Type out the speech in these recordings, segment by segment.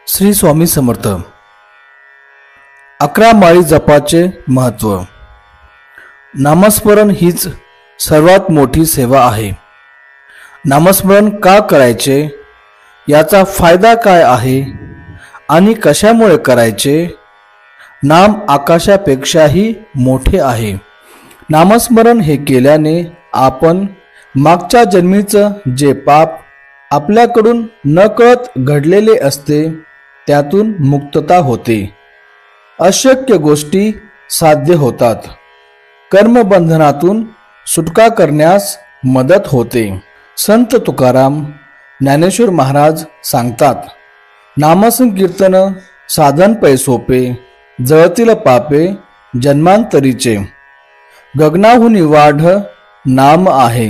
श्री स्वामी समर्थ। 11 माळी जपाचे महत्त्व। नामस्मरण हीच सर्वात मोठी सेवा आहे। नामस्मरण का करायचे, याचा फायदा काय आहे आणि कशामुळे करायचे? नाम आकाशापेक्षाही मोठे आहे। नामस्मरण हे केल्याने आपण मागच्या जन्मीचं जे पाप आपल्याकडून नकळत घडलेले असते त्यातून मुक्तता होते। अशक्य गोष्टी साध्य होतात। कर्मबंधनातून सुटका करण्यास मदत होते। संत तुकाराम ज्ञानेश्वर महाराज सांगतात, नामसंकीर्तन साधन पै सोपे, जळतील पापे जन्मांतरीचे। गगनाहुनी वाढ नाम आहे,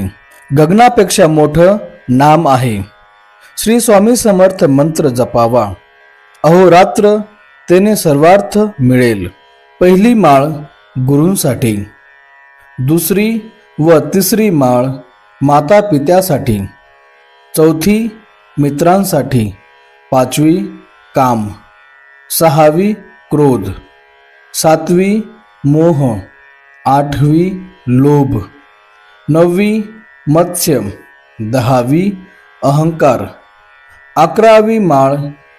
गगनापेक्षा मोठं नाम आहे। श्री स्वामी समर्थ मंत्र जपावा, अहोरात्र तेने सर्वार्थ मिळेल। पहिली माळ गुरूंसाठी, दुसरी व तिसरी माळ माता पित्यासाठी, चौथी मित्रांसाठी, पाचवी काम, सहावी क्रोध, सातवी मोह, आठवी लोभ, नववी मत्स्य, दहावी अहंकार, 11वी माळ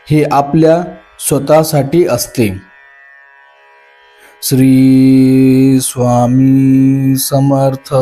हे आपल्या स्वतःसाठी असते। श्री स्वामी समर्थ।